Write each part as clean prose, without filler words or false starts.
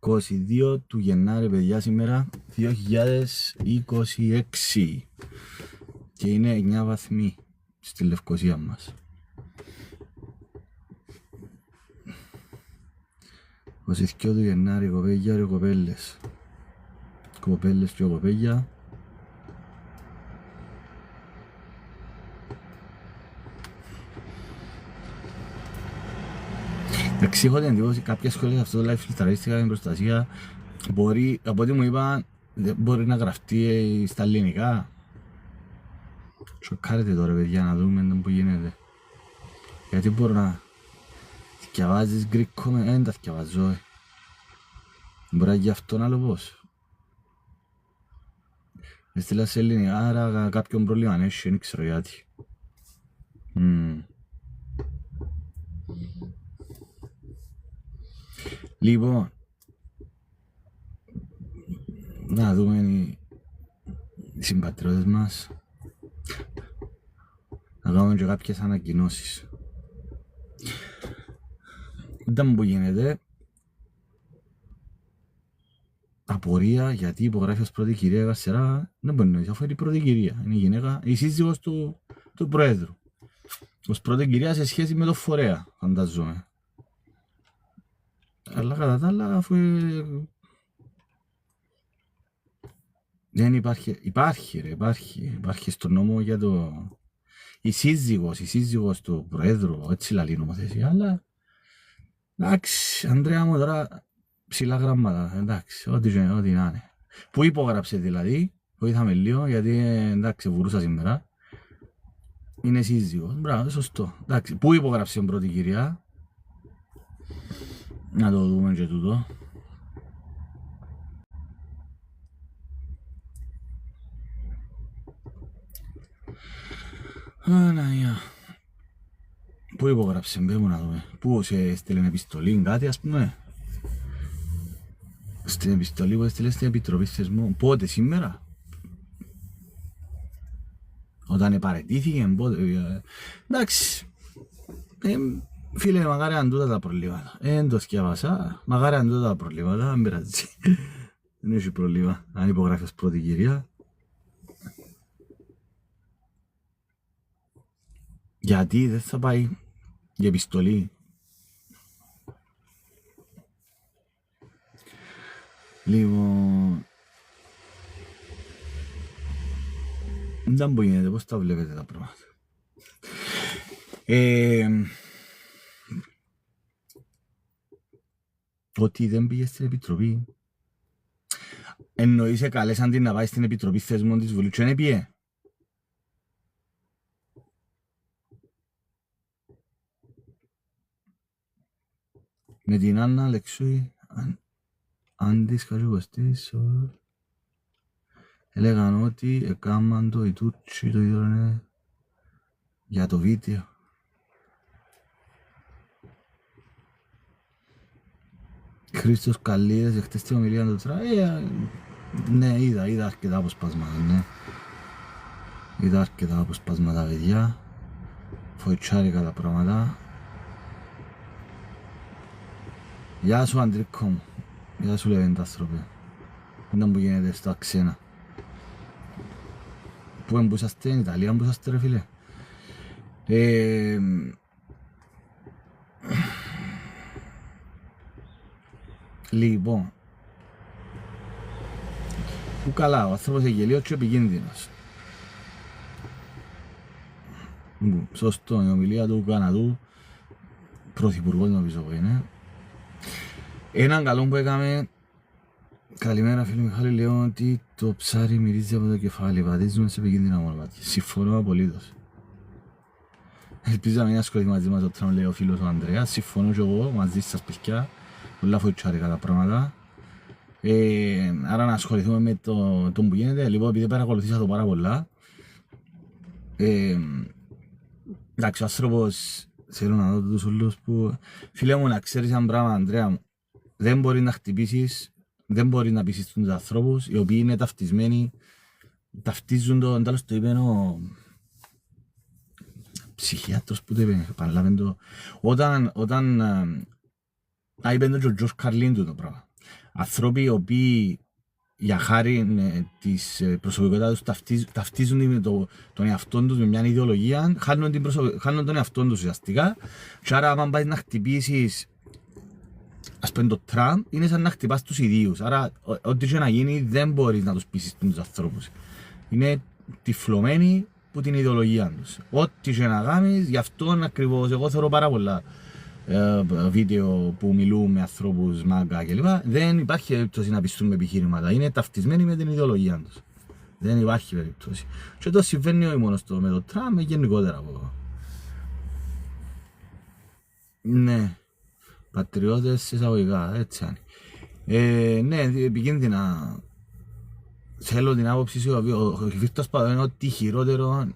22 του Γενάρη, παιδιά, σήμερα 2026 και είναι 9 βαθμοί στη Λευκοσία μας. 22 του Γενάρη, κοπέλια και κοπέλες. Κοπέλες και κοπέλια. Εντάξει, έχω την εντύπωση κάποια σχόλια σε αυτό το live φιλτραρίστηκα την προστασία. Μπορεί, από ό,τι μου είπαν, δεν μπορεί να γραφτεί στα ελληνικά. Σοκάρετε τώρα, παιδιά, να δούμε που γίνεται. Γιατί μπορώ να διαβάζεις Greek comment, δεν τα διαβάζω. Μπορεί να γι' αυτό να το πώς. Έστειλα σε ελληνικά, άρα κάποιον πρόβλημα έχει, δεν ξέρω γιατί. Λοιπόν, να δούμε οι συμπατριώτες μας. Να κάνουμε και κάποιες ανακοινώσεις. Ήταν που γίνεται απορία γιατί υπογράφει ως πρώτη κυρία Κασσερά. Δεν μπορεί να είναι, αφού είναι η πρώτη κυρία. Είναι η γυναίκα, η σύζυγος του Προέδρου. Ως πρώτη κυρία σε σχέση με το φορέα, φανταζόμαι. Αλλά κατά τα άλλα, αφού δεν υπάρχει στον νόμο για το... Η σύζυγος του Προέδρου, έτσι λαλεί η νομοθεσία, αλλά εντάξει, Ανδρέα μου τώρα ψηλά γραμμάτα, εντάξει, ό,τι να είναι. Πού υπόγραψε δηλαδή, βοήθαμε λίγο, γιατί εντάξει, βουρούσα σήμερα. Είναι σύζυγος, μπράβο, σωστό. Εντάξει, πού υπόγραψε την πρώτη κυρία. Να το δούμε και τούτο. Αναία. Πού υπογράψε, μπαίνουμε να δούμε. Πού σε στέλνει επιστολή, κάτι ας πούμε. Στην επιστολή που έστειλε στην Επιτροπή Θεσμών. Πότε, σήμερα. Όταν επαρετήθηκε, πότε. Εντάξει. Φίλε, μακάρι αν τούτα τα προβλήματα. Εν το σκιαβάσα, μακάρι αν τούτα τα προβλήματα, αν πειράζει. Δεν έχει προβλήμα, αν υπογράφει ως πρώτη κυρία. Γιατί δεν θα πάει για επιστολή. Λοιπόν... Δεν μπορεί να γίνεται, πώς τα βλέπετε τα πράγματα. Ότι δεν πήγε στην Επιτροπή. Εννοείσαι καλέσαν την να πάει στην Επιτροπή Θεσμών της Βουλής και δεν πήγε. Με την Άννα Αλεξούη, Άντης Καρυποστής, έλεγαν ότι έκαναν το οι Τούρκοι, το ίδιο για το βίντεο. Χρήστος Καλίδες, εχθές την ομιλία του τώρα, ναι, είδα αρκετά αποσπάσματα, ναι. Είδα αρκετά αποσπάσματα, παιδιά. Φοητσάρικα τα πράγματα. Γεια σου, Αντρίκο μου. Γεια σου, Λεβένταστροπε. Ήταν που γίνεται στα ξένα. Πού εμπούσαστε, στην Ιταλία εμπούσαστε, ρε φίλε. Λοιπόν, που καλά, ο άνθρωπος εγγελίος και επικίνδυνος. Σωστό, η ομιλία του Καναδού, πρωθυπουργός νομίζω που είναι. Έναν καλό που έκαμε, καλημέρα φίλε Μιχάλη, λέω ότι το ψάρι μυρίζει από το κεφάλι, βαδίζουμε σε επικίνδυνα μονοπάτια. Συμφωνώ απολύτως. Ελπίζω να μην ασχοληθεί μαζί μας όταν λέει ο φίλος ο Ανδρέας, συμφωνώ και εγώ μαζί σας παιδιά, πολλά φοητσάρικα τα πράγματα. Άρα να ασχοληθούμε με το που γίνεται, λοιπόν επειδή παρακολουθήσα το πάρα πολλά. Εντάξει, ο άνθρωπος, θέλω να δω τους όλους που... Φίλε μου, να ξέρεις ένα πράγμα, Ανδρέα μου, δεν μπορεί να χτυπήσεις, δεν μπορεί να πείσεις τους ανθρώπους, οι οποίοι είναι ταυτισμένοι, ταυτίζουν το, τέλος το είπε ο ψυχιάτρος που το είπε, επαναλάβεν το, όταν είπε το Τζορτζ Καρλίν του το πράγμα. Ανθρώποι οι οποίοι για χάρη της προσωπικότητας τους ταυτίζουν τον εαυτό τους με μια ιδεολογία, χάνουν τον εαυτό τους ουσιαστικά. Και άρα, αν πάει να χτυπήσεις, ας πούμε, το Τραμπ, είναι σαν να χτυπάς τους ιδίους. Άρα, ό,τι και να γίνει, δεν μπορείς να τους πείσεις τους ανθρώπους. Είναι τυφλωμένοι από την ιδεολογία τους. Ό,τι και να κάνεις, γι' αυτό ακριβώς εγώ θεωρώ πάρα πολλά βίντεο που μιλούν με ανθρώπους μάγκα κλπ. Δεν υπάρχει περίπτωση να πιστούν με επιχείρηματα. Είναι ταυτισμένοι με την ιδεολογία τους. Δεν υπάρχει περίπτωση. Και το συμβαίνει όχι μόνο με το Τραμπ, γενικότερα από. Ναι. Πατριώτες εισαγωγικά, έτσι είναι. Ναι, επικίνδυνα. Θέλω την άποψη σου, ο Βίκτορ Παπαδόπουλος είναι ότι χειρότερο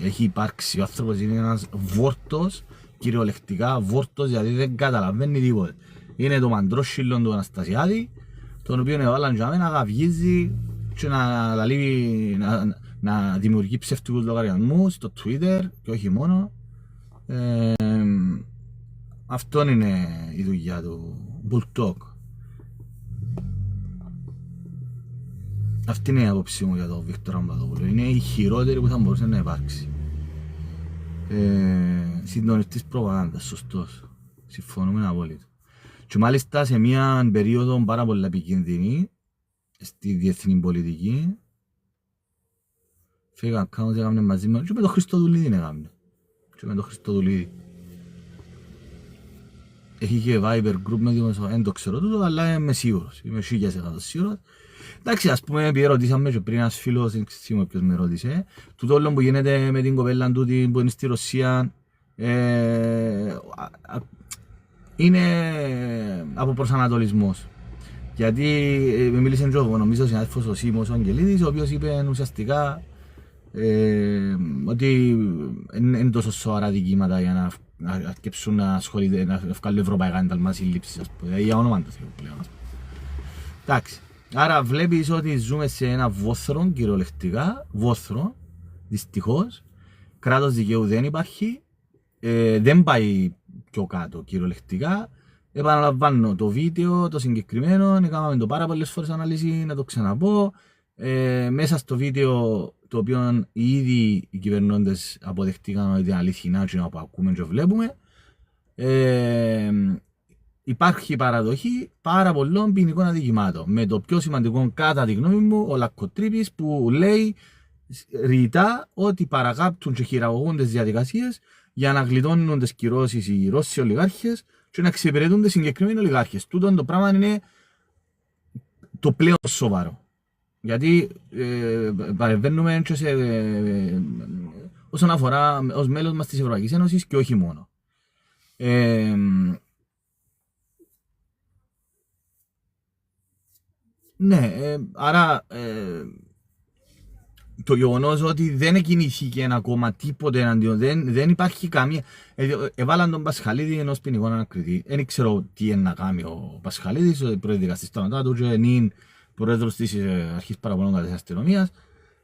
έχει υπάρξει. Ο άνθρωπος είναι ένας βόρτος, κυριολεκτικά βόρτος, γιατί δεν καταλαβαίνει τίποτε. Είναι το μαντρόσχυλο του Αναστασιάδη, τον οποίο έβαλαν για μένα να καυγίζει και να δημιουργεί ψεύτικους λογαριασμούς στο Twitter και όχι μόνο. Αυτό είναι η δουλειά του Bulldog. Αυτή είναι η άποψή μου για τον Βίκτορα Παπαδόπουλο. Είναι η χειρότερη που θα μπορούσε να υπάρξει. Συντονιστής προπαγάνδας, σωστός. Συμφωνούμε απόλυτα. Και μάλιστα σε μια περίοδο πάρα πολύ επικίνδυνη στη διεθνή πολιτική, φύγα account έκαμε μαζί με, και με τον Χριστοδουλίδη έκαμε. Και με τον Χριστοδουλίδη. Έχει και Viber group με δημοσιο, δεν το ξέρω τούτο, αλλά είμαι σίγουρος. Είμαι 1000% σίγουρος. Εντάξει, ας πούμε, επειδή ρωτήσαμε και πριν ένας φίλος, δεν ξέρω ποιος με ρώτησε, τούτο όλο που γίνεται με την κοπέλα τούτη που είναι στη Ρωσία, είναι από προσανατολισμός. Γιατί μίλησε και νομίζω ο συνάδελφος ο Σίμος ο Αγγελίδης, ο οποίος είπε ουσιαστικά ότι είναι τόσο σοβαρά δικήματα για να αρκέψουν να ασχολείται, να βγάλουν ευρωπαϊκά ένταλμα σύλληψης, ας πούμε, για όνομα του Θεού πλέον. Εντάξει, άρα βλέπεις ότι ζούμε σε ένα βόθρο, κυριολεκτικά, βόθρο, δυστυχώς, κράτος δικαίου δεν υπάρχει, δεν πάει πιο κάτω κυριολεκτικά. Επαναλαμβάνω το βίντεο, το συγκεκριμένο, έκαναμε το πάρα πολλές φορές αναλύση, να το ξαναπώ. Μέσα στο βίντεο, το οποίο ήδη οι κυβερνώντες αποδεχτήκαν ότι είναι αληθινά και να ακούμε και βλέπουμε, υπάρχει παραδοχή πάρα πολλών ποινικών αδικημάτων. Με το πιο σημαντικό, κατά τη γνώμη μου, ο Λακκοτρίπης που λέει ρητά ότι παρακάπτουν και χειραγωγούν τις διαδικασίες για να γλιτώνουν τις κυρώσεις οι Ρώσοι ολιγάρχες και να εξυπηρετούν τις συγκεκριμένοι ολιγάρχες. Τούτο το πράγμα είναι το πλέον σοβαρό. Γιατί παρεμβαίνουμε και όσον αφορά ως μέλος μας της Ευρωπαϊκής Ένωσης και όχι μόνο. Ναι, άρα το γεγονός ότι δεν κινήθηκε ακόμα τίποτε εναντίον, δεν υπάρχει καμία. Έβαλαν τον Πασχαλίδη ενός ποινικού ανακριτή. Δεν ξέρω τι είναι να κάνει ο Πασχαλίδης, ο προεδρικαστής του Ανατάτου, και είναι πρόεδρος της Αρχής Παραπονών της Αστυνομίας,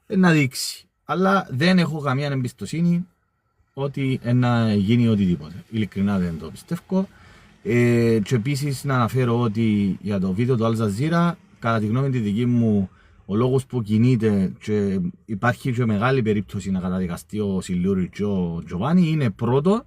να δείξει. Αλλά δεν έχω καμία εμπιστοσύνη ότι να γίνει οτιδήποτε. Ειλικρινά δεν το πιστεύω. Και επίσης να αναφέρω ότι για το βίντεο του Al Jazeera, κατά τη γνώμη τη δική μου, ο λόγος που κινείται και υπάρχει και μεγάλη περίπτωση να καταδικαστεί ο Σιλούρης και ο Τζοβάνι είναι πρώτον,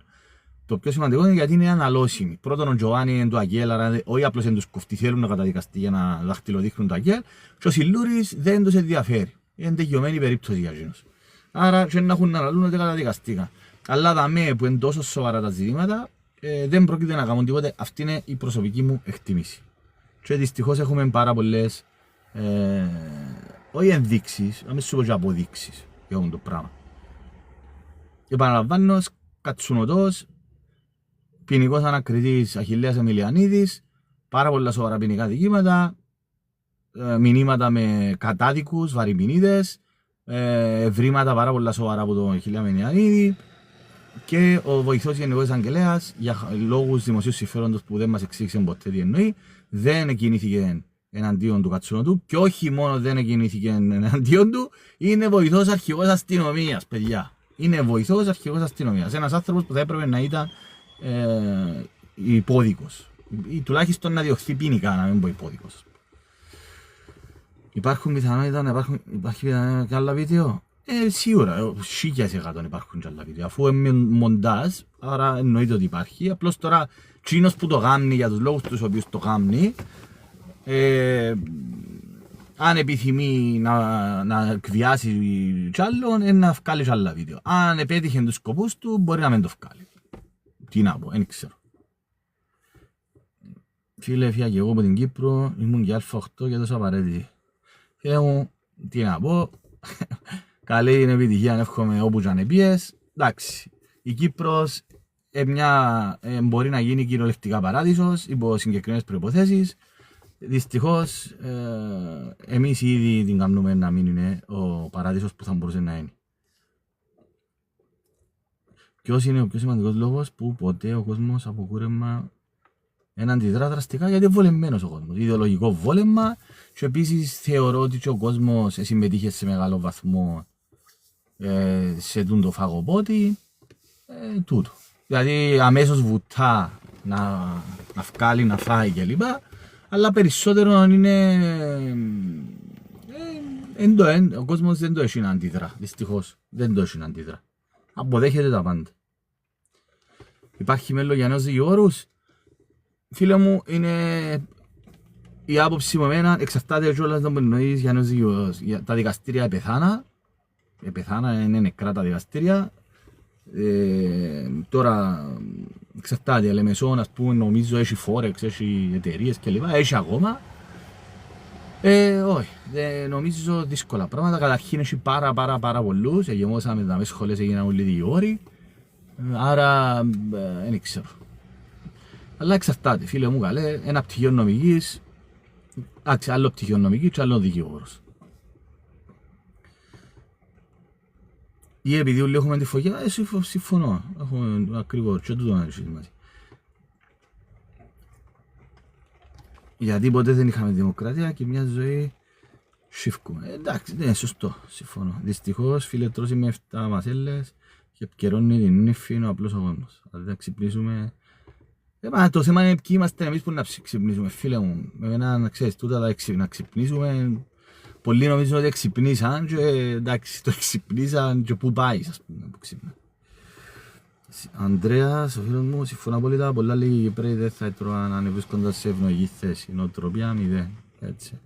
το πιο σημαντικό είναι γιατί είναι αναλώσιμοι. Πρώτον, ο Τζοβάνι είναι του Αγγέλ, άρα όχι απλώς είναι τους κοφτοί, θέλουν να καταδικαστεί για να δαχτυλοδείχνουν το Αγγέλ, και ο Σιλούρης δεν τους ενδιαφέρει. Είναι τελειωμένη περίπτωση για εκείνους. Άρα και να έχουν να λαλούν ότι καταδικαστήκα. Αλλά τα ΜΕ που είναι τόσο σοβαρά τα ζητήματα, δεν πρόκειται να κάνουν τίποτε. Αυτή είναι η προσωπική μου εκτίμηση. Και δυστυχώς έχουμε πάρα πολλές, όχι ενδείξεις, να μην σου πω και αποδείξεις για αυτό το πράγμα. Επαναλαμβάνω, Κατσουνοτός, ποινικός ανακριτής Αχιλλέας Εμιλιανίδης, πάρα πολλά σοβαρά ποινικά δικήματα, μηνύματα με κατάδικους, βαρυπινίδες, ευρήματα πάρα πολλά σοβαρά από τον Αχιλλέα Εμιλιανίδη και ο βοηθός Γενικός Εισαγγελέας, για λόγους δημοσίου συμφέροντος που δεν μας εξήγησε ποτέ τι εννοεί, δεν εκκινήθηκε εναντίον του Κατσουνοτού και όχι μόνο δεν εκκινήθηκε εναντίον του, είναι βοηθός αρχηγός αστυνομίας, παιδιά. Είναι βοηθός αρχηγός αστυνομίας. Ένας άνθρωπος που θα έπρεπε να ήταν υπόδικος. Ή τουλάχιστον να διωχθεί ποινικά, να μην πω υπόδικος. Υπάρχει πιθανότητα και άλλα βίντεο. Σίγουρα, 1000% υπάρχουν και άλλα βίντεο. Αφού είναι μοντάζ, άρα εννοείται ότι υπάρχει. Απλώς τώρα, τσίνος που το γάμνει για τους λόγους τους οποίους το γάμνει, αν επιθυμεί να εκβιάσει κι άλλον, να βγάλει κι άλλα βίντεο. Αν επέτυχε τους σκοπούς του, μπορεί να μην το βγάλει. Τι να πω, δεν ξέρω. Φίλε, έφυγα και εγώ από την Κύπρο, ήμουν και Α8 και τόσο απαραίτητη. Φίλε μου, τι να πω, καλή είναι επιτυχία, εύχομαι όπου και αν πιες. Εντάξει, η Κύπρος μπορεί να γίνει κυριολεκτικά παράδεισος υπό συγκεκριμένες προϋποθέσεις. Δυστυχώς, εμείς ήδη την κάνουμε να μην είναι ο παράδεισος που θα μπορούσε να είναι. Ποιος είναι ο πιο σημαντικός λόγος που ποτέ ο κόσμος από κούρεμα αντιδρά δραστικά? Γιατί είναι βολεμένος ο κόσμος. Ιδεολογικό βόλεμα και επίσης θεωρώ ότι και ο κόσμος συμμετείχε σε μεγάλο βαθμό σε το φαγοπότη. Τούτο. Δηλαδή αμέσως βουτά να βγάλει, να φάει κλπ. Αλλά περισσότερο είναι ο κόσμος δεν το έχει να αντιδρά. Δυστυχώς δεν το έχει να αντιδρά. Αποδέχεται τα πάντα. Υπάρχει μέλλον για νέους δικηγόρους? Φίλε μου, είναι η άποψη μου εμένα, εξαρτάται κιόλας να εννοείς για νέους δικηγόρους. Τα δικαστήρια επεθάνα, είναι νεκρά τα δικαστήρια. Τώρα εξαρτάται, Λεμεσόν ας πούμε νομίζω έχει φόρεξ, έχει εταιρείες κλπ. Έχει ακόμα. Όχι, νομίζω δύσκολα πράγματα. Καταρχήν έχει πάρα πολλούς. Εγεμώσαμε τα μέσα σχολές, έγιναν όλοι δικηγόροι. Άρα δεν ξέρω. Αλλά εξαρτάται, φίλε μου καλέ, ένα πτυχίο νομικής, άλλο πτυχίο νομικής και άλλο δικηγόρος. Ή επειδή όλοι έχουμε τη φωκιά, συμφωνώ. Έχουμε ακριβώς και τούτο να έχει. Γιατί ποτέ δεν είχαμε δημοκρατία και μια ζωή σύφκουμε. Εντάξει, ναι, σωστό, συμφωνώ. Δυστυχώς, φίλε, τρώσει με 7 μασέλες και επικαιρώνει την νύφη, είναι ο απλός ο κόσμος. Αν δεν ξυπνήσουμε... το θέμα είναι ποιοι είμαστε εμείς που να ξυπνήσουμε, φίλε μου. Με εμένα, να ξέρεις, τούτα να ξυπνήσουμε. Πολλοί νομίζουν ότι ξυπνήσαν και εντάξει, το ξυπνήσαν και πού πάει, ας πούμε, που ξυπνά. Ανδρέας, ο φίλος μου, συμφωνώ απόλυτα. Πολλά λίγοι Κυπραίοι δεν θα έτρωαν αν βρίσκονταν σε ευνοϊκή θέση. Νοοτροπία 0. Έτσι.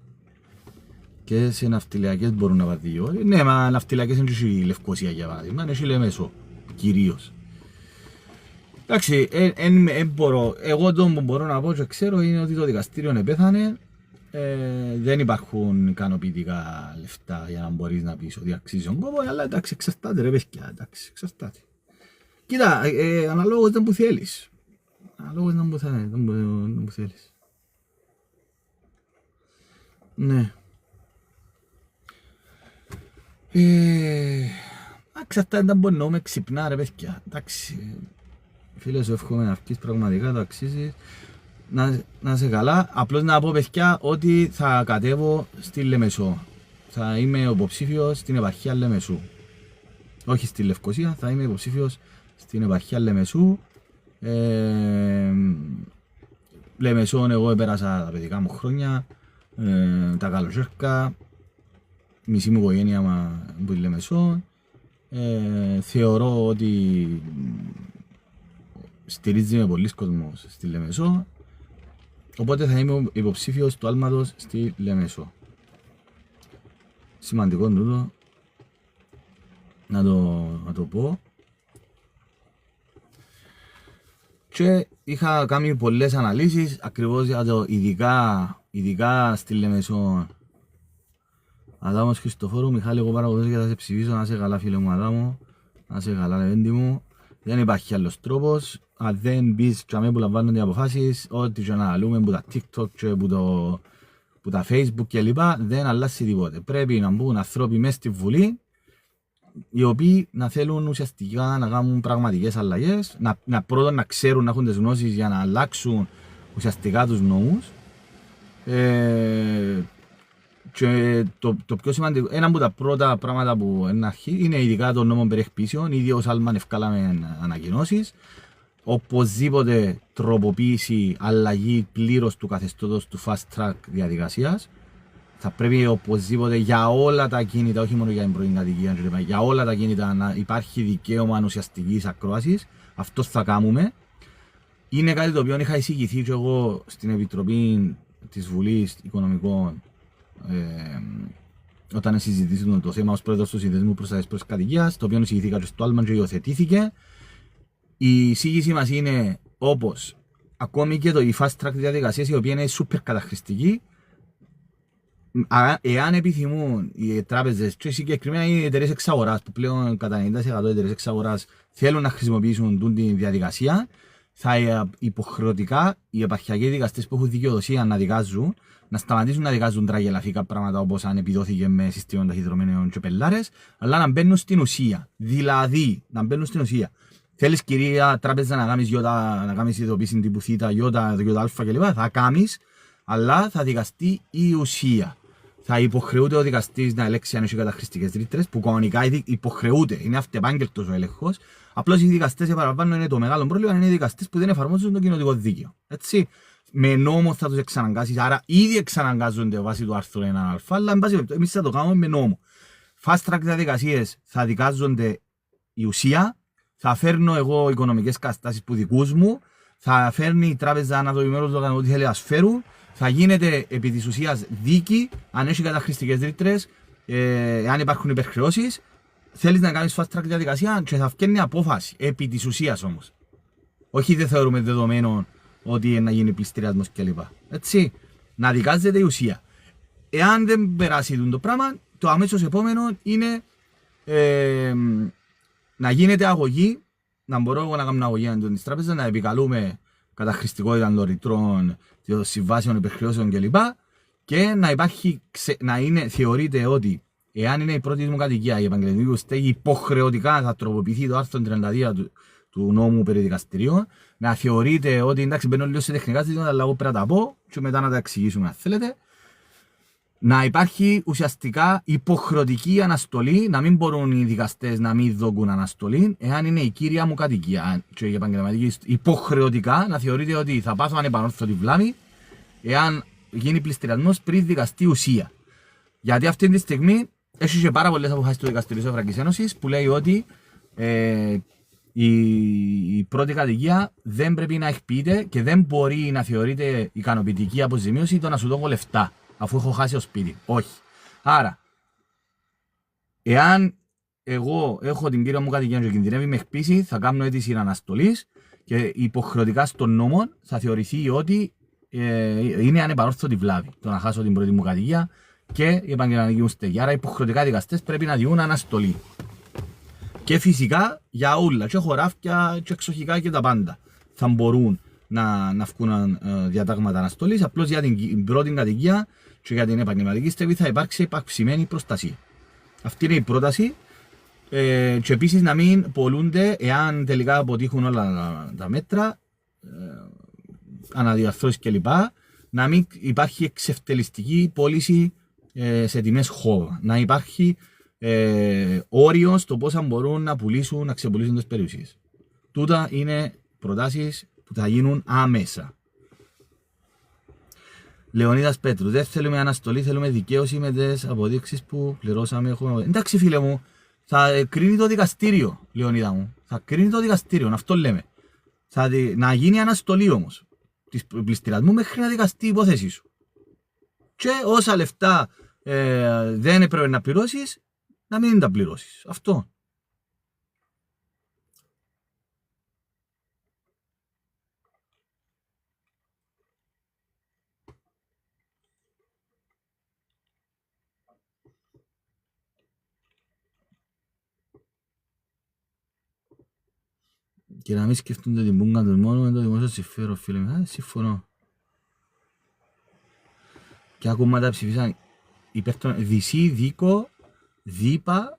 Και σε ναυτιλιακές μπορούν να πάρουν δικηγόροι. Ναι, μα ναυτιλιακές είναι και η Λευκοσία για παράδειγμα. Είναι και η Λεμεσό, κυρίως. Εντάξει, εγώ το που μπορώ να πω και ξέρω είναι ότι το δικαστήριο επέθανε. Δεν υπάρχουν ικανοποιητικά λεφτά για να μπορείς να πεις ότι αξίζει τον κόπο, αλλά εντάξει, εξαρτάται ρε παιδιά, εντάξει, εξαρτάται. Κοίτα, αναλόγως δεν που θέλεις. Αναλόγως δεν που θέλεις. Ναι. Εξαρτάται να μπορεί να με ξυπνά ρε παιδιά, εντάξει. Φίλε σου εύχομαι να βγεις πραγματικά, το αξίζεις. Να είσαι καλά, απλώς να πω παιδιά ότι θα κατέβω στη Λεμεσό. Θα είμαι υποψήφιος στην επαρχία Λεμεσού. Όχι στη Λευκοσία, θα είμαι υποψήφιος στην επαρχία Λεμεσού. Λεμεσόν εγώ επέρασα τα παιδικά μου χρόνια, τα καλοκαίρια, μισή μου οικογένεια από τη Λεμεσόν. Θεωρώ ότι στηρίζει με πολλοί κόσμος στη Λεμεσό. Οπότε θα είμαι υποψήφιος του άλματος στη Λεμεσό. Σημαντικό τούτο να το πω. Και είχα κάνει πολλές αναλύσεις ακριβώς για το ειδικά στη Λεμεσό. Αδάμος Χριστοφόρου, Μιχάλη, εγώ παραγωγός και θα σε ψηφίσω. Να είσαι καλά φίλε μου Αδάμο, να είσαι καλά λεβέντη μου. Δεν υπάρχει άλλος τρόπος. Αν δεν μπεις και αμέ που λαμβάνονται οι αποφάσεις, ό,τι και να λούμε από τα TikTok και από τα Facebook κλπ. Δεν αλλάζει τίποτε. Πρέπει να μπουν άνθρωποι μέσα στη Βουλή, οι οποίοι να θέλουν ουσιαστικά να κάνουν πραγματικές αλλαγές, πρώτον να ξέρουν, να έχουν τις γνώσεις για να αλλάξουν ουσιαστικά τους νόμους. Και το πιο σημαντικό, ένα από τα πρώτα πράγματα που είναι αρχή είναι ειδικά το νόμο περί εκποιήσεων. Ήδη ως Άλμαν ευκάλαμε ανακοινώσεις. Οπωσδήποτε τροποποίηση, αλλαγή πλήρως του καθεστώτος του fast track διαδικασίας. Θα πρέπει οπωσδήποτε για όλα τα κίνητα, όχι μόνο για την πρώτη κατοικία, για όλα τα κίνητα να υπάρχει δικαίωμα ουσιαστικής ακρόασης. Αυτό θα κάνουμε. Είναι κάτι το οποίο είχα εισηγηθεί και εγώ στην Επιτροπή της Βουλής Οικονομικών όταν συζητήσαμε το θέμα ως πρόεδρος του Συνδέσμου Προστασίας προς Κατοικίας, το οποίο εισηγηθήκα και στο άλμα και υιοθετήθηκε. Η εισήγηση μας είναι όπως ακόμη και η fast track διαδικασίες, η οποία είναι σούπερ καταχρηστική. Εάν επιθυμούν οι τράπεζες και συγκεκριμένα οι εταιρείες εξαγοράς, που πλέον κατά 90% εταιρείες εξαγοράς θέλουν να χρησιμοποιήσουν τη διαδικασία, θα υποχρεωτικά οι επαρχιακοί δικαστές που έχουν δικαιοδοσία να δικάζουν, να σταματήσουν να δικάζουν τραγελαφικά πράγματα όπως αν επιδόθηκε με συστήμα ταχυδρομένων και πελάρες, αλλά να μπαίνουν στην ουσία. Δηλαδή, να μπαίνουν στην ουσία. Θέλεις κυρία τράπεζα να κάνεις γιώτα, να κάνεις ειδοποίηση τύπου θήτα, γιώτα, α κλπ. Θα κάνεις, αλλά θα δικαστεί η ουσία. Θα υποχρεούται ο δικαστής να ελέγξει αν έχει καταχρηστικές ρήτρες, που κανονικά υποχρεούται, είναι αυτεπάγγελτος ο έλεγχος. Απλώς οι δικαστές, επαναλαμβάνω, είναι το μεγάλο πρόβλημα, είναι οι δικαστές που δεν εφαρμόζουν το κοινοτικό δίκαιο. Έτσι, με νόμο θα τους εξαναγκάσεις, άρα ήδη εξαναγκάζονται βάσει του άρθρου 1α, αλλά εμείς θα το κάνουμε με νόμο. Fast track διαδικασίες θα δικάζονται η ουσία, θα φέρνω εγώ οικονομικές καταστάσεις που δικούς μου, θα φέρνει η τράπεζα αναδομημένος λόγω ότι θέλει να σφαίρουν. Θα γίνεται επί της ουσίας δίκη, αν έχει καταχρηστικές ρήτρες, αν υπάρχουν υπερχρεώσεις. Θέλεις να κάνεις fast track διαδικασία και θα βγαίνει απόφαση, επί της ουσίας όμως. Όχι δεν θεωρούμε δεδομένο ότι να γίνει πληστηριασμός κλπ. Έτσι, να δικάζεται η ουσία. Εάν δεν περάσει το πράγμα, το αμέσως επόμενο είναι να γίνεται αγωγή, να μπορώ εγώ να κάνω αγωγή αντίον της τράπεζας, να επικαλούμε καταχρηστικότητα των ρητρών, των συμβάσεων, υπερχρεώσεων κλπ. Και να υπάρχει, θεωρείται ότι εάν είναι η πρώτη μου κατοικία, η επαγγελματική μου στέγη, υποχρεωτικά θα τροποποιηθεί το άρθρο 32 του νόμου περί δικαστηρίων, να θεωρείται ότι εντάξει μπαίνω λίγο σε τεχνικά ζητήματα, αλλά εγώ πρέπει να τα πω και μετά να τα εξηγήσουμε αν θέλετε. Να υπάρχει ουσιαστικά υποχρεωτική αναστολή, να μην μπορούν οι δικαστές να μην δώκουν αναστολή, εάν είναι η κύρια μου κατοικία. Και η επαγγελματική υποχρεωτικά να θεωρείται ότι θα πάθω ανεπανόρθωτη βλάβη, εάν γίνει πληστηριασμός πριν δικαστεί ουσία. Γιατί αυτή τη στιγμή έχει και πάρα πολλές αποφάσεις του Δικαστηρίου της Ευρωπαϊκής Ένωσης που λέει ότι η πρώτη κατοικία δεν πρέπει να εκποιείται και δεν μπορεί να θεωρείται ικανοποιητική αποζημίωση το να σου δώσω λεφτά, αφού έχω χάσει το σπίτι. Όχι. Άρα, εάν εγώ έχω την κύρια μου κατοικία και κινδυνεύει με εκπίση, θα κάνω αίτηση αναστολής και υποχρεωτικά στον νόμο θα θεωρηθεί ότι είναι ανεπανόρθωτη βλάβη το να χάσω την πρώτη μου κατοικία και η επαγγελματική μου στέγη. Άρα, οι δικαστές πρέπει να διούν αναστολή. Και φυσικά για όλα, και χωράφια, και εξοχικά και τα πάντα θα μπορούν να βγουν διατάγματα αναστολής. Απλώς για την πρώτη κατοικία και για την επαγγελματική στέγη θα υπάρξει επαυξημένη προστασία. Αυτή είναι η πρόταση. Και επίσης να μην πολλούνται, εάν τελικά αποτύχουν όλα τα μέτρα, αναδιαρθρώσεις κλπ. Να μην υπάρχει εξευτελιστική πώληση σε τιμές χώβα. Να υπάρχει όριο στο πόσα μπορούν να πουλήσουν, να ξεπουλήσουν τις περιουσίες. Τούτα είναι προτάσεις που θα γίνουν άμεσα. Λεωνίδας Πέτρου, δεν θέλουμε αναστολή, θέλουμε δικαίωση με τις αποδείξεις που πληρώσαμε. Εντάξει φίλε μου, θα κρίνει το δικαστήριο, Λεωνίδα μου. Θα κρίνει το δικαστήριο, αυτό λέμε. Να γίνει αναστολή όμως της πληστηριασμού μέχρι να δικαστεί η υπόθεση σου. Και όσα λεφτά δεν έπρεπε να πληρώσεις, να μην τα πληρώσεις. Αυτό. Και να μην σκεφτούνται την πούγκα τους μόνο με το δημόσιο συμφέρον, φίλε μου. Συμφωνώ. Και ακόμα τα ψηφίσαν υπέρ των Δυσί, Δίκο, Δίπα,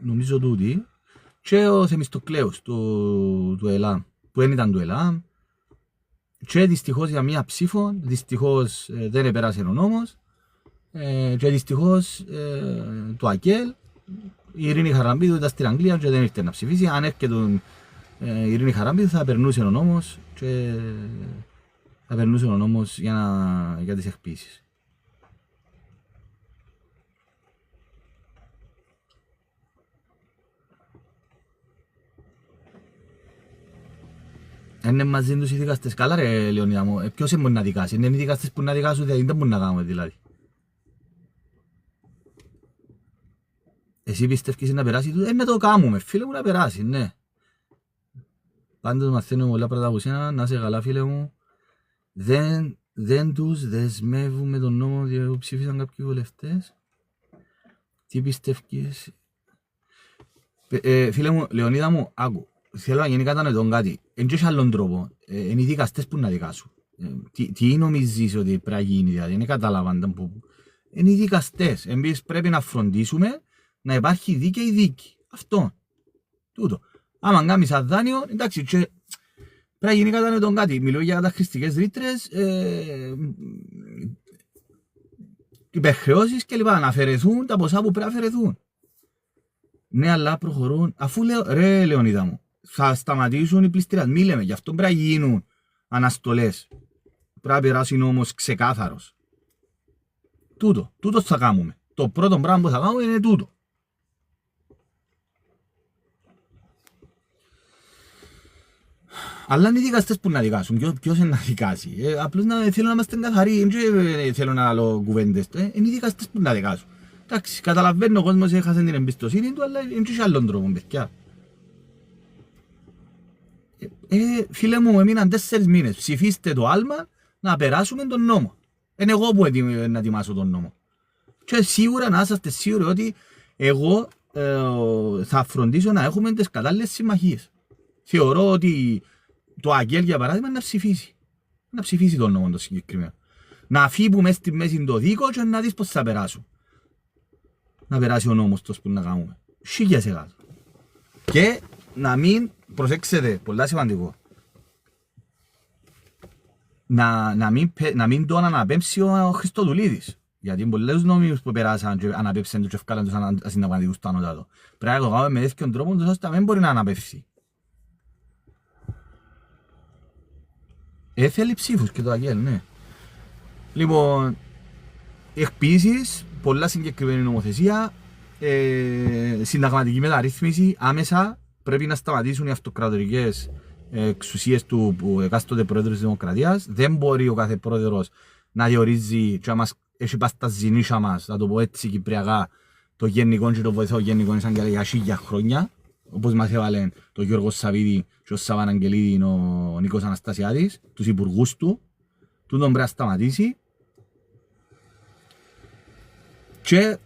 νομίζω τούτη, και ο Θεμιστοκλέος του ΕΛΑΜ, που δεν ήταν του ΕΛΑΜ, και δυστυχώς για μία ψήφο, δυστυχώς δεν επέρασε ο νόμος, και δυστυχώς το ΑΚΕΛ, η Ειρήνη Χαραμπίδου ήταν στην Αγγλία και δεν ήρθε να ψηφίσει. Αν έρχεται η Ειρήνη Χαραμπίδου θα περνούσε ο νόμος και θα περνούσε ο νόμος για τις εκπίσεις. Είναι μαζί τους οι δικαστές. Καλά ρε Λεωνίδα μου, ποιος μπορεί να δικάσει. Είναι οι δικαστές που να δικάσουν, δεν μπορούν να κάνουμε δηλαδή. Εσύ πιστεύεις να περάσει, να το κάνουμε, φίλε μου, να περάσει, ναι. Πάντως μαθαίνουμε πολλά πράγματα από σένα, να είσαι καλά φίλε μου. Δεν τους δεσμεύουμε τον νόμο διότι ψήφισαν κάποιοι βουλευτές. Τι πιστεύεις. Φίλε μου, Λεωνίδα μου, άκου. Θέλω να γίνει κατανοητό κάτι. Εν και άλλον τρόπο. Είναι οι δικαστές που να δικάσουν. Τι νομίζεις ότι πρέπει να γίνει, δηλαδή. Είναι καταλαβαίνετε που. Είναι οι δικαστές. Εμείς πρέπει να φροντίσουμε να υπάρχει δίκαιη δίκη. Αυτό. Τούτο. Άμα κάνεις αδάνειο, εντάξει, και πρέπει να γίνει κατανοητό κάτι. Μιλώ για καταχρηστικές ρήτρες, υπερχρεώσεις κλπ. Να αφαιρεθούν τα ποσά που πρέπει να αφαιρεθούν. Ναι, αλλά προχωρούν. Αφού λέω, ρε Λεωνίδα μου, θα σταματήσουν οι πληστηριασμοί, λέμε. Γι' αυτό πρέπει να γίνουν αναστολές. Πρέπει να περάσει όμως ξεκάθαρος. Τούτο θα κάνουμε. Το πρώτο πράγμα που θα κάνουμε είναι τούτο. Αλλά είναι οι δικαστές που να δικάσουν. Ποιος είναι να δικάσει. Απλώς θέλω να είμαστε καθαροί. Δεν θέλω να λέω κουβέντες. Είναι οι δικαστές που να δικάσουν. Εντάξει, καταλαβαίνω ο κόσμος έχασε την εμπιστοσύνη του, αλλά είναι και άλλον τρόπο, παιδιά. Φίλε μου, έμειναν 4 μήνες. Ψηφίστε το άλμα να περάσουμε τον νόμο. Είναι εγώ που να ετοιμάσω τον νόμο. Και σίγουρα να είσαστε σίγουροι ότι εγώ θα φροντίσω να έχουμε τις κατάλληλες συμμαχίες. Θεωρώ ότι το Αγγέλ, για παράδειγμα, να ψηφίσει. Να ψηφίσει τον νόμο το συγκεκριμένο. Να φύγουμε μέσα στη μέση το δίκο και να δεις πώς θα περάσουν. Να περάσει ο νόμος τόσο που να κάνουμε. 1000%. Και να μην, προσέξτε, πολλά σημαντικό, να μην τον αναπέμψει ο Χριστοδουλίδης. Γιατί πολλές νόμιους που περάσαν και αναπέμψαν τους και ευκάλαν τους ασυνταγματικούς στο ανώτατο. Πρέπει να το κάνουμε με τέτοιον τρόπο, ώστε να μην μπορεί να αναπέμψει. Θέλει ψήφους και το Αγγέλ, ναι. Λοιπόν, εκποίησεις, πολλά συγκεκριμένη νομοθεσία, συνταγματική μεταρρύθμιση, άμεσα πρέπει να σταματήσουν οι αυτοκρατορικές εξουσίες του εκάστοτε πρόεδρου της Δημοκρατίας. Δεν μπορεί ο κάθε πρόεδρος να διορίζει και μας έχει πάει στα ζηνίσια μας, να το πω έτσι κυπριακά, το γενικό και το βοηθό γενικό εισαγγελέα για 1000 χρόνια. Όπως μας έβαλαν το Γιώργο Σαββίδη και ο Σάββαν Αγγελίδη, ο Νίκος Αναστασιάδης, τους υπουργούς του. Τούτον πρέπει να σταματήσει. Και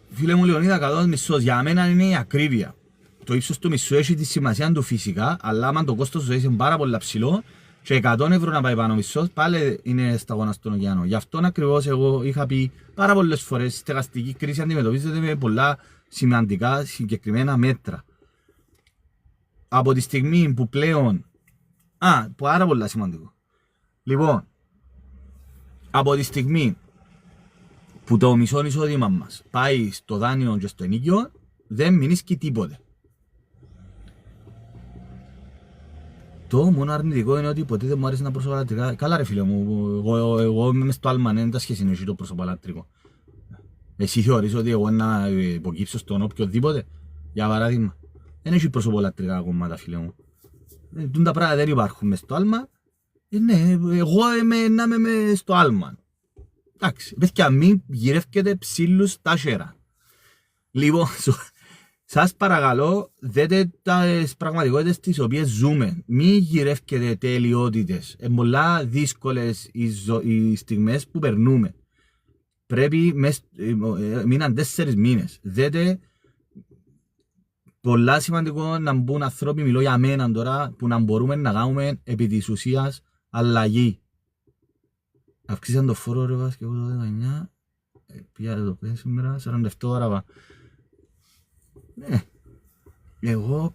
φίλε μου Λεωνίδα, κατώτατος μισθός για μένα είναι η ακρίβεια. Το ύψος του μισθού έχει τη σημασία του φυσικά, αλλά άμα το κόστος του είναι πάρα πολύ ψηλό και 100 ευρώ να πάει πάνω μισθός, πάλι είναι σταγόνα στον ωκεανό. Γι' αυτό ακριβώς εγώ είχα πει πάρα πολλές φορές, η στεγαστική κρίση αντιμετωπίζεται με πολλά σημαντικά συγκεκριμένα μέτρα. Από τη στιγμή που πλέον, πάρα πολλά σημαντικό. Λοιπόν, από τη στιγμή που το μισό εισόδημα μας πάει στο δάνειο και στο ενοίκιο, δεν μείνει τίποτε. Το μόνο αρνητικό είναι ότι ποτέ δεν μου άρεσε να προσωπαλατρικά. Καλά ρε φίλε μου, εγώ είμαι στο άλμα, δεν τα σχέση είναι το προσωπαλατρικό. Εσύ θεωρείς ότι εγώ να υποκύψω στον οποιοδήποτε, για παράδειγμα. Δεν έχει προσωπολατρικά κομμάτα φίλε μου. Τα πράγματα δεν υπάρχουν μες στο άλμα. Ναι, εγώ είμαι μες στο άλμα. Εντάξει, παιδιά, μην γυρεύκετε ψήλους τα σέρα. Λοιπόν, σας παρακαλώ, δείτε τις πραγματικότητες τις οποίες ζούμε. Μην γυρεύκετε τελειότητες. Είναι πολλά δύσκολες οι στιγμές που περνούμε. Πρέπει, μείναν 4 μήνες. Δείτε, πολλά σημαντικό να μπουν ανθρώποι, μιλώ για μένα τώρα, που να μπορούμε να κάνουμε επί της ουσίας αλλαγή. Αυξήσαν το φόρο ρεύας και εγώ το 19, πήγατε το πέντε σήμερα, 47 ώρα. Ναι, εγώ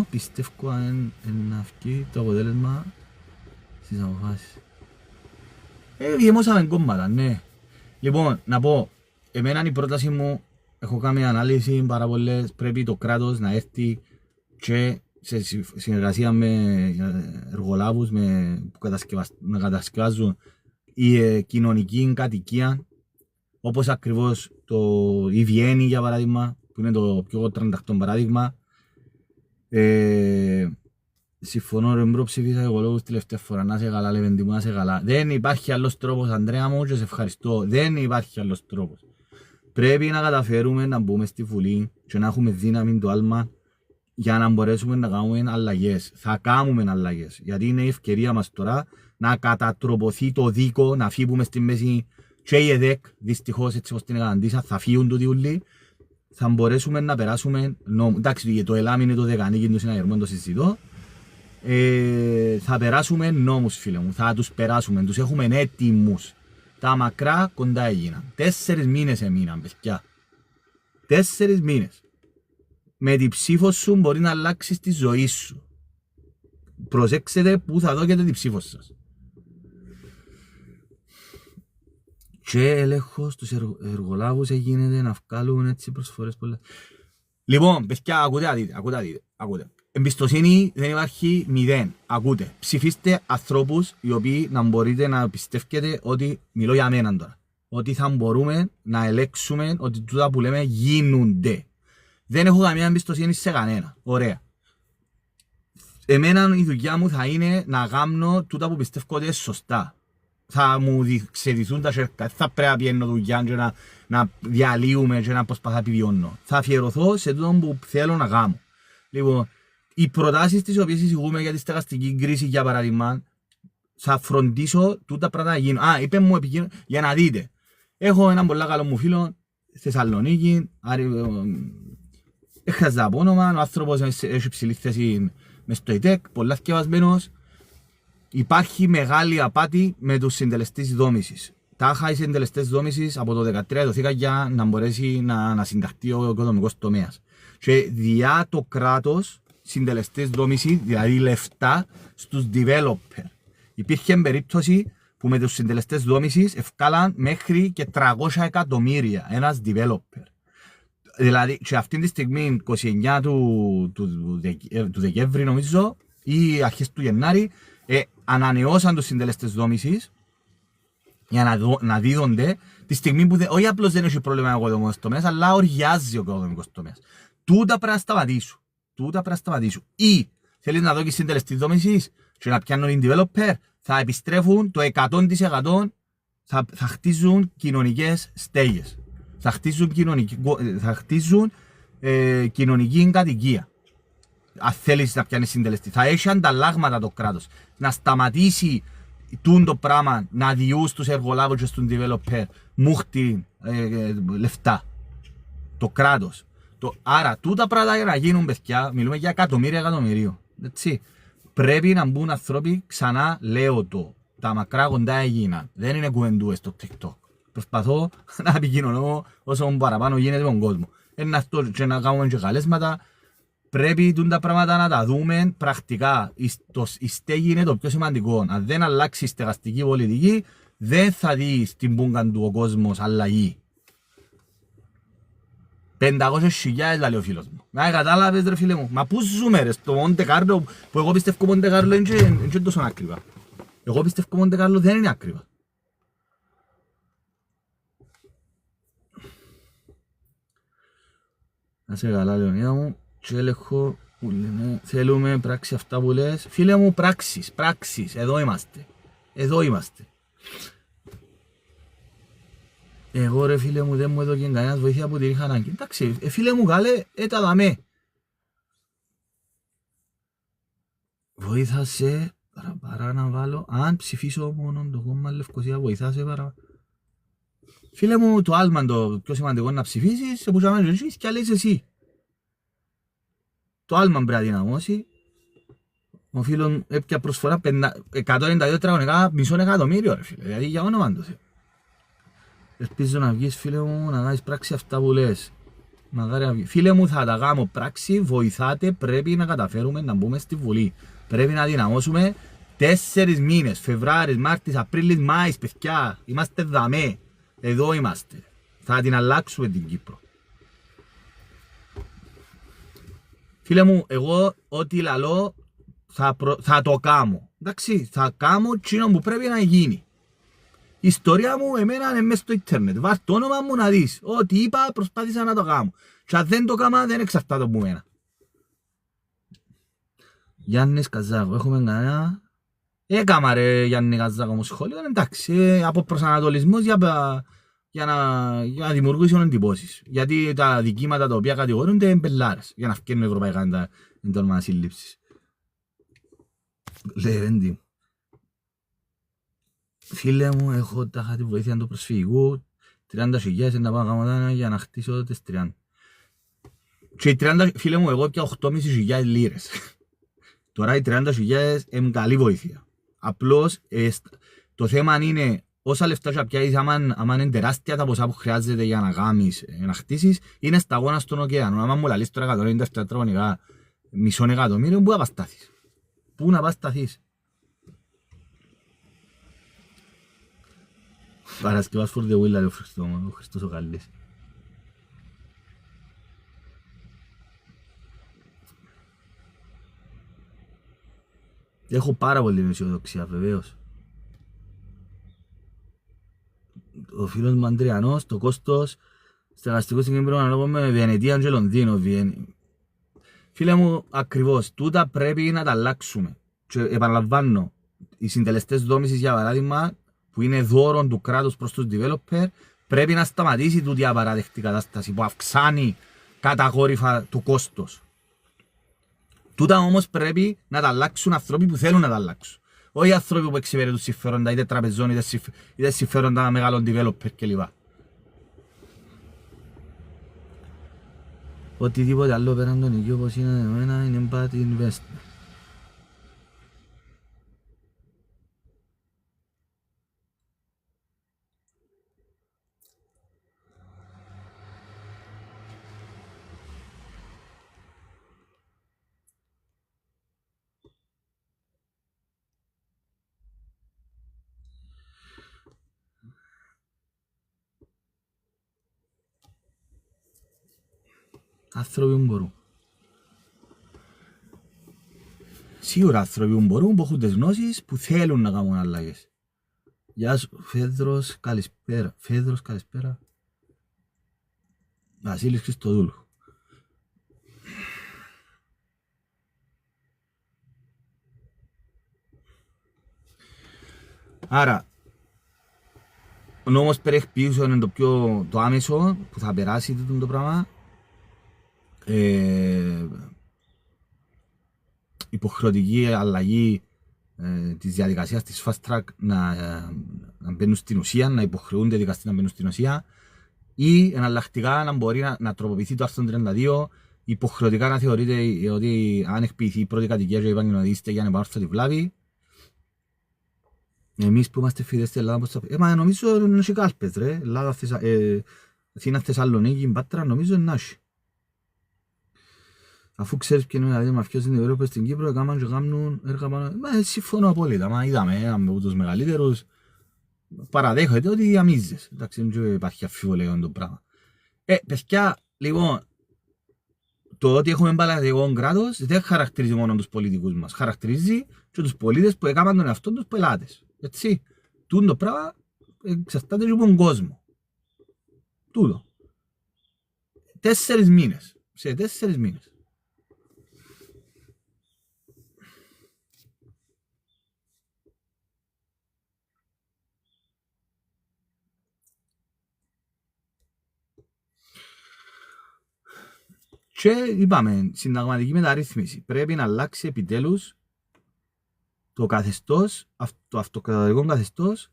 πιστεύω αν να βγει το αποτέλεσμα στις αποφάσεις. Γεμώσαμε κόμματα, ναι. Λοιπόν, να πω, εμένα η πρόταση μου, έχω κάνει ανάλυση πάρα πολλές, πρέπει το κράτος να έρθει και σε συνεργασία με εργολάβους που να κατασκευάζουν η κοινωνική κατοικία, όπως ακριβώς η Βιέννη για παράδειγμα, που είναι το πιο τρανταχτό παράδειγμα. Συμφωνώ, ρε μπρο, ψηφίσα εγώ λόγους τελευταία φορά. Να σε καλά, Λεβέντη μου, να σε καλά. Δεν υπάρχει άλλος τρόπος, Ανδρέα μου, και σε ευχαριστώ. Δεν υπάρχει άλλος τρόπος. Πρέπει να καταφέρουμε να μπούμε στη Βουλή και να έχουμε δύναμη το άλμα για να μπορέσουμε να κάνουμε αλλαγές. Θα κάνουμε αλλαγές, γιατί είναι η ευκαιρία μας τώρα να κατατροποθεί το δίκο, να φύγουμε στη μέση και η ΕΔΕΚ, δυστυχώς έτσι όπως την εκαταντήσα, θα φύγουν τούτοι ούλοι. Θα μπορέσουμε να περάσουμε νόμο. Εντάξει, το ΕΛΑΜ είναι το δεκανίκι του συναγερμού, το συζητώ. Θα περάσουμε νόμους, φίλε μου. Θα τους περάσουμε, τους έχουμε έτοιμους. Τα μακρά κοντά έγιναν. 4 μήνες έμειναν, παιδιά. 4 μήνες. Με την ψήφο σου μπορεί να αλλάξεις τη ζωή σου. Προσέξτε που θα δώκετε την ψήφο σας. Και έλεγχος στους εργολάβους γίνεται να βγάλουν έτσι προσφορές πολλά. Λοιπόν, παιδιά, ακούτε. Εμπιστοσύνη δεν υπάρχει 0. Ακούτε. Ψηφίστε ανθρώπους οι οποίοι να μπορείτε να πιστεύετε ότι, μιλώ για μένα τώρα, ότι θα μπορούμε να ελέγξουμε ότι τούτα που λέμε γίνονται. Δεν έχω καμία εμπιστοσύνη σε κανένα. Ωραία. Εμένα η δουλειά μου θα είναι να κάνω τούτα που πιστεύω ότι είναι σωστά. Θα μου ξεδηθούν τα σέρκα. Θα πρέπει να πιένω δουλειά και να διαλύουμε και να προσπαθώ να επιβιώνω. Θα αφιερωθώ σε τούτο που θέλω να κάνω. Λοιπόν, οι προτάσεις τις οποίες εισηγούμε για τη στεγαστική κρίση, για παράδειγμα, θα φροντίσω τούτα πράγματα να γίνουν. Είπε μου για να δείτε. Έχω έναν πολύ καλό μου φίλο, Θεσσαλονίκη, έχασα από όνομα, ο άνθρωπος έχει ψηλή θέση μες στο ΙΤΕΚ, πολλά θκευασμένος. Υπάρχει μεγάλη απάτη με τους συντελεστές δόμησης. Τάχα οι συντελεστές δόμησης από το 2013 δοθήκα για να μπορέσει να συνταχθεί ο οικονομικός τομέας. Και διά το κράτος συντελεστές δόμησης, δηλαδή λεφτά στους developer. Υπήρχε περίπτωση που με τους συντελεστές δόμησης ευκάλαν μέχρι και 300 εκατομμύρια ένας developer. Δηλαδή, και αυτή τη στιγμή, 29 του Δεκέμβρη νομίζω, ή αρχές του Γενάρη, ανανεώσαν τους συντελεστές δόμησης για να δίδονται τη στιγμή που όχι απλώς δεν έχει πρόβλημα ο οικοδομικός τομέας, αλλά οργιάζει ο οικοδομικός τομέας. Τούτα πρέπει να σταματήσουν. Ή θέλεις να δώσεις συντελεστή δόμησης και να πιάνουν οι developer, θα επιστρέφουν το 100%, θα χτίζουν κοινωνικές στέγες. Θα χτίζουν κοινωνική κατοικία. Αν θέλεις να πιάνεις συντελεστή. Θα έχει ανταλλάγματα το κράτος. Να σταματήσει το πράγμα να διούν στους εργολάβους και στους developer μούχτη λεφτά. Το κράτος. Άρα, τούτα πράγματα για να γίνουν, παιδιά, μιλούμε για εκατομμύριο. Έτσι. Πρέπει να μπουν άνθρωποι, ξανά λέω το. Τα μακρά κοντά έγιναν. Δεν είναι κουβεντούες στο TikTok. Προσπαθώ να επικοινωνώ όσο παραπάνω γίνεται με τον κόσμο. Και να κάνουμε και καλέσματα. Πρέπει τα πράγματα να τα δούμε πρακτικά. Η στέγη είναι το πιο σημαντικό. Αν δεν αλλάξει η στεγαστική πολιτική, δεν θα δει στην πούγκα του ο κόσμος αλλαγή. 500.000 λέει ο φίλος μου. Να κατάλαβες ρε φίλε μου. Μα πού ζούμε ρε, στο Μοντε Κάρλο, που εγώ πιστεύω Μοντε Κάρλο είναι τόσο άκριβα. Εγώ πιστεύω Μοντε Κάρλο δεν είναι άκριβα. Να σε καλά Λεωνία μου. Και έλεγχο που λέμε, θέλουμε πράξη αυτά που λες. Φίλε μου, πράξεις, εδώ είμαστε. Εγώ ρε φίλε μου δεν μου έδωκε κανένας βοήθεια που την είχα ανάγκη. Εντάξει, φίλε μου καλέ, τα δαμέ. Βοήθασε, παρά να βάλω, αν ψηφίσω μόνο το κόμμα Λευκοσία, βοήθασε παρά. Φίλε μου, το άλμα το πιο σημαντικό να ψηφίσεις, σε που ζάμε ζήσεις και αλείς εσύ. Το άλμα πρέπει να δυναμώσει. Ο φίλος έπια προσφορά 192 τετραγωνικά, μισό εκατομμύριο ρε φίλε, δηλαδή για όνομα του Θεού. Ελπίζω να βγεις φίλε μου, να κάνεις πράξη αυτά που λες. Φίλε μου, θα τα κάνω πράξη, βοηθάτε, πρέπει να καταφέρουμε να μπούμε στη Βουλή. Πρέπει να δυναμώσουμε 4 μήνες, Φεβράρης, Μάρτης, Απρίλης, Μάης, παιδιά, είμαστε δαμέ. Εδώ είμαστε. Θα την αλλάξουμε την Κύπρο. Φίλε μου, εγώ ό,τι λαλώ θα το κάνω. Εντάξει, θα κάνω εκείνο που πρέπει να γίνει. Η ιστορία μου εμένα είναι μέσα στο ίντερνετ. Βάρ' το όνομα μου να δεις. Ό,τι είπα προσπάθησα να το κάνω. Και αν δεν το κάμα δεν εξαρτάται από μένα. Γιάννης Καζάκο, έχουμε κανένα... Έκαμα ρε Γιάννη Καζάκο μου σχόλιο, εντάξει, από προσανατολισμός για να δημιουργήσουν εντυπώσεις. Γιατί τα δικήματα τα οποία κατηγορούνται είναι πελάρες, για να φτιάχνουν ευρωπαϊκά εντόλμα σύλληψης. Λεβέντη. Φίλε μου, έχω τάχα τη βοήθεια του προσφυγικού, 30.000 να πάω γαμωτάνα για να χτίσω τις 30. Και οι 30, φίλε μου, εγώ πια 8.500 λίρες. Τώρα οι 30.000 είναι καλή βοήθεια. Απλώς το θέμα είναι όσα λεφτά σου πιάσεις, άμα είναι τεράστια τα ποσά που χρειάζεται για να γάμεις, να χτίσεις, είναι σταγόνα στον ωκεανό. Άμα μου λαλείς τώρα 197 τετραγωνικά, μισόν εκατομμύριο, πού να πας σταθείς. Πού να πας σταθείς. Παρασκευάς for the will, λέει ο Χριστός ο Καλής. Έχω πάρα πολύ αισιοδοξία, βεβαίως. Ο φίλος μου Αντριανός, το κόστος στεγαστικού στην Κύπρο ανάλογα με Βενετία και Λονδίνο. Φίλε μου, ακριβώς, τούτα πρέπει να τα αλλάξουμε. Και επαναλαμβάνω, οι συντελεστές δόμησης, για παράδειγμα, που είναι δώρον του κράτους προς τους developer, πρέπει να σταματήσει τούτη απαράδεκτη κατάσταση που αυξάνει κατακόρυφα το κόστος. Τούτα όμως πρέπει να τα αλλάξουν άνθρωποι που θέλουν να τα αλλάξουν. Όχι άνθρωποι που εξυπηρετούν συμφέροντα, είτε τραπεζών, είτε συμφέροντα μεγάλων developer κλπ. Οτιδήποτε άλλο πέραν τον οικείο όπως είναι εμένα είναι bad investment. Άνθρωποι που μπορούν. Σίγουρα άνθρωποι που μπορούν, που έχουν τις γνώσεις, που θέλουν να κάνουν αλλαγές. Γεια σου, Φέδρος, καλησπέρα. Φέδρος, καλησπέρα. Βασίλης Χριστοδούλου. Άρα, ο νόμος περί εκποίησεων είναι το άμεσο που θα περάσει το πράγμα. Υποχρεωτική αλλαγή της διαδικασίας της fast track να μπαίνουν στην ουσία, να υποχρεούνται οι δικαστές να μπαίνουν στην ουσία, ή εναλλακτικά να μπορεί να τροποποιηθεί το άρθρο 32, υποχρεωτικά να θεωρείται ότι αν εκποιηθεί η πρώτη κατοικία και είπαν ότι είστε για να επανόρθωτη βλάβη. Εμείς που είμαστε φοιτητές στην Ελλάδα, πώς θα πει. Μα νομίζω είναι και κάλπες ρε, Ελλάδα, Αθήνα, Θεσσαλονίκη, Πάτρα, νομίζω είναι νάσι. Αφού ξέρεις ποιο είναι δηλαδή μαφιός στην Ευρώπη, στην Κύπρο, έκαναν και κάνουν έργα πάνω. Μα συμφωνώ απόλυτα, μα είδαμε έναν από τους μεγαλύτερους. Παραδέχεται ότι αμίζεις. Εντάξει, δεν υπάρχει αμφιβολία για το πράγμα. Παιδιά, λοιπόν, το ότι έχουμε εμπαλατικό κράτος δεν χαρακτηρίζει μόνο τους πολιτικούς μας. Χαρακτηρίζει και τους πολίτες που έκαναν τον εαυτό τους πελάτες. Έτσι, τούτο πράγμα εξαρτάται και από τον κόσμο. Τούτο. 4 μήνες. Σε 4 μήνες. Και είπαμε, συνταγματική μεταρρύθμιση. Πρέπει να αλλάξει επιτέλους το καθεστώς, το αυτοκρατορικό καθεστώς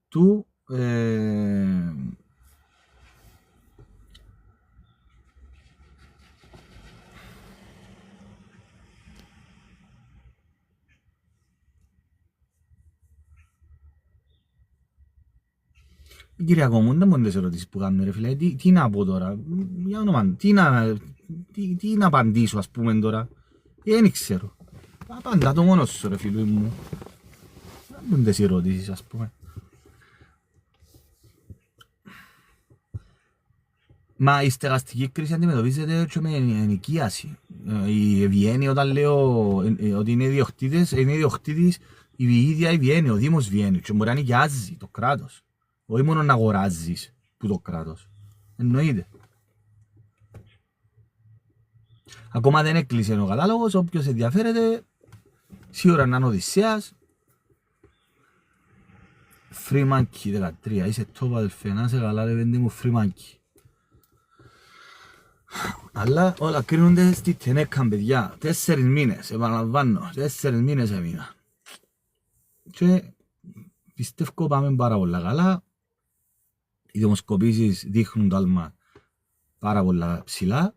του Κυριακό μου, δεν μπορείς ερωτήσεις που κάνουμε ρε φίλε, τι να πω τώρα, για όνομα, τι να απαντήσω ας πούμε τώρα, δεν ξέρω. Απαντά το μόνος σου ρε φίλοι μου, δεν μπορείς ερωτήσεις ας πούμε. Μα η στεγαστική κρίση αντιμετωπίζεται και με ενοικίαση. Η Βιέννη, όταν λέω ότι είναι ιδιοκτήτης, είναι ιδιοκτήτης η ίδια η Βιέννη, ο Δήμος Βιέννη. Και μπορεί να νοικιάζει το κράτος. Όχι μόνο να αγοράζεις που το κράτος. Εννοείται. Ακόμα δεν έκλεισε ο κατάλογος, όποιος ενδιαφέρεται, σίγουρα να είναι Οδυσσέας. Φρήμανκι 13, είσαι top αδελφέ, να είσαι καλά ρε πέντε μου Φρήμανκι. Αλλά όλα κρίνονται στη Τενέκαν παιδιά, 4 μήνες, επαναλαμβάνω, 4 μήνες έμεινα. Και πιστεύω πάμε πάρα πολλά καλά, οι δημοσκοπήσεις δείχνουν το άλμα πάρα πολλά ψηλά,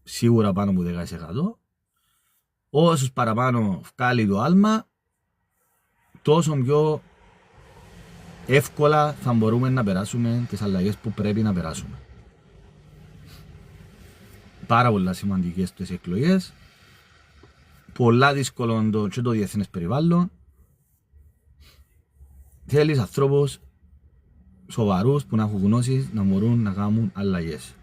σίγουρα πάνω από 10%. Όσους παραπάνω βγάλει το άλμα, τόσο πιο εύκολα θα μπορούμε να περάσουμε τις αλλαγές που πρέπει να περάσουμε. Πάρα πολλά σημαντικές τις εκλογές, πολλά δύσκολο και το διεθνές περιβάλλον. Θέλεις ανθρώπους σοβαρούς που να έχουν γνώσεις να μπορούν να κάνουν αλλαγές.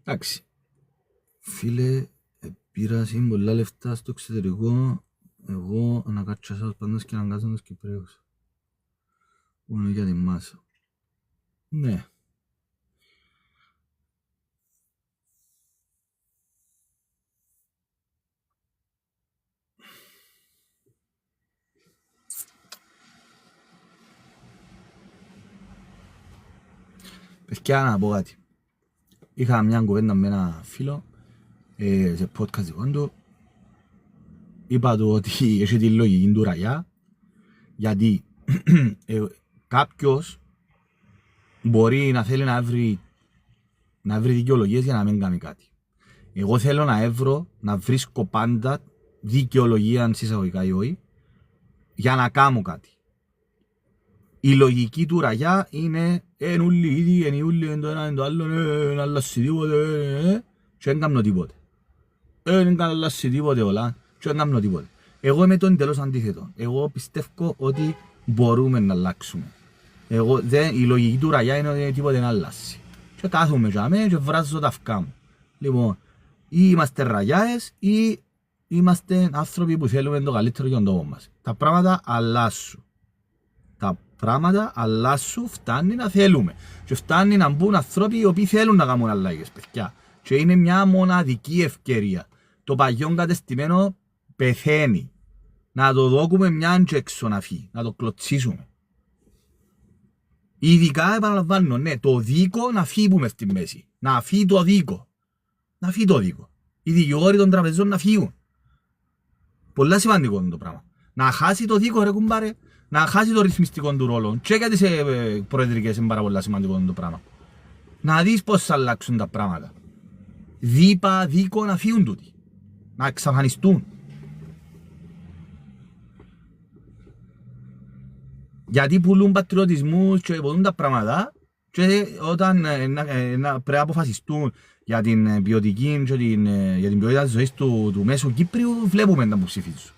Εντάξει, φίλε, πήρασαν πολλά λεφτά στο εξωτερικό, εγώ ανακάτσα σας πάντως και αναγκάζω τους Κυπρέους. Μόνο για τη μάσα. Ναι. Παιδιά, να πω κάτι. Είχα μια κουβέντα με ένα φίλο σε podcast δικό του. Είπα του ότι έχει τη λογική του ραγιά, γιατί κάποιος μπορεί να θέλει να βρει δικαιολογίες για να μην κάνει κάτι. Εγώ θέλω να βρίσκω πάντα δικαιολογία, συσσαγωγικά ή όχι, για να κάνω κάτι. Η λογική του ραγιά είναι εν ούλοι ήδη, εν ούλοι εν το ένα εν το άλλο, εν αλλάσει τίποτε, και δεν κάνω τίποτε. Εν αλλάσει τίποτε όλα, και δεν κάνω τίποτε. Εγώ είμαι το εντελώς αντίθετο. Εγώ πιστεύω ότι μπορούμε να αλλάξουμε. Η λογική του ραγιά είναι ότι τίποτε να αλλάσει. Και κάθομαι και βράζω τα αυκά μου. Λοιπόν, ή είμαστε ραγιάες ή είμαστε άνθρωποι που θέλουμε το καλύτερο για τον τόπο μας. Τα πράγματα αλλάσουν. Πράγματα αλλάσουν, φτάνει να θέλουμε. Και φτάνει να μπουν άνθρωποι οι οποίοι θέλουν να κάνουν αλλαγές, παιδιά. Και είναι μια μοναδική ευκαιρία. Το παλιό κατεστημένο πεθαίνει. Να το δώκουμε μια και έξω να φύγει, να το κλωτσίσουμε. Ειδικά επαναλαμβάνω, ναι, το δίκο να φύγουμε στη μέση. Να φύγει το δίκο. Να φύγει το δίκο. Οι δικηγόροι των τραπεζών να φύγουν. Πολλά σημαντικό είναι το πράγμα. Να χάσει το δίκο, ρε κουμπάρε. Να χάσει το ρυθμιστικό του ρόλο. Και γιατί σε προεδρικές είναι πάρα πολλά σημαντικό το πράγμα. Να δεις πώς θα αλλάξουν τα πράγματα. Δίκο να φύγουν τούτοι. Να εξαφανιστούν. Γιατί πουλούν πατριωτισμούς και πουλούν τα πράγματα και όταν πρέπει να αποφασιστούν για την ποιοτική και για την ποιότητα της ζωής του Μέσου Κύπριου, βλέπουμε να που ψηφίζουν.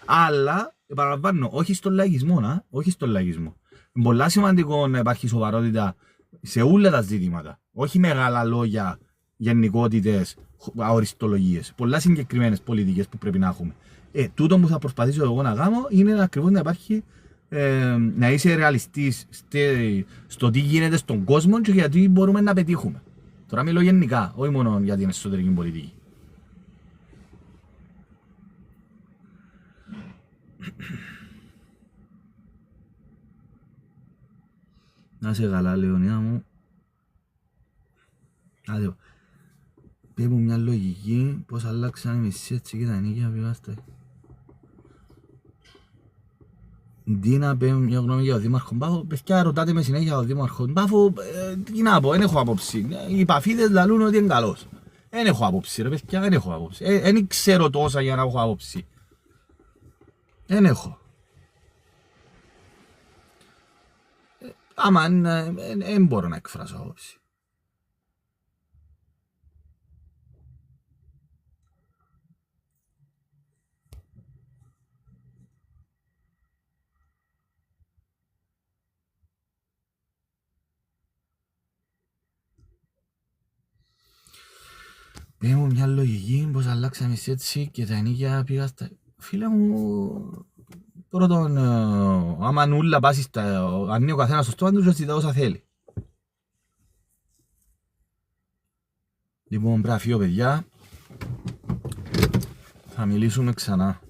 Αλλά, επαναλαμβάνω, όχι στον λαϊκισμό, όχι στον λαϊκισμό. Είναι πολλά σημαντικό να υπάρχει σοβαρότητα σε όλα τα ζητήματα. Όχι μεγάλα λόγια, γενικότητες, αοριστολογίες. Πολλά συγκεκριμένες πολιτικές που πρέπει να έχουμε. Τούτο που θα προσπαθήσω εγώ να κάνω είναι ακριβώς να υπάρχει, να είσαι ρεαλιστής στο τι γίνεται στον κόσμο και γιατί μπορούμε να πετύχουμε. Τώρα μιλώ γενικά, όχι μόνο για την εσωτερική πολιτική. Να σε καλά, Λεωνία μου. Άντε, πες μου μια λογική πώς αλλάξαν οι μισοί έτσι και τα νίκια που είμαστε. Τι να πω μια γνώμη για τον Δήμαρχο Πάφο. Παιδιά, ρωτάτε με συνέχεια για τον Δήμαρχο Πάφο. Τι να πω, δεν έχω άποψη. Οι παφίδες λαλούν ότι είναι καλός. Δεν έχω άποψη ρε παιδιά, δεν έχω άποψη. Δεν ξέρω τόσα για να έχω άποψη. Δεν έχω. Άμα δεν μπορώ να εκφράσω άποψη. Πες μου μια λογική πως αλλάξαμε έτσι και τα ενίκια πήγα στα... Φίλε μου, πρώτον, άμα νουλα πάσει στα... ανοίγει ο καθένας στο στόμα του και ζητά όσα θέλει. Λοιπόν, πρέπει να φύγω παιδιά, θα μιλήσουμε ξανά.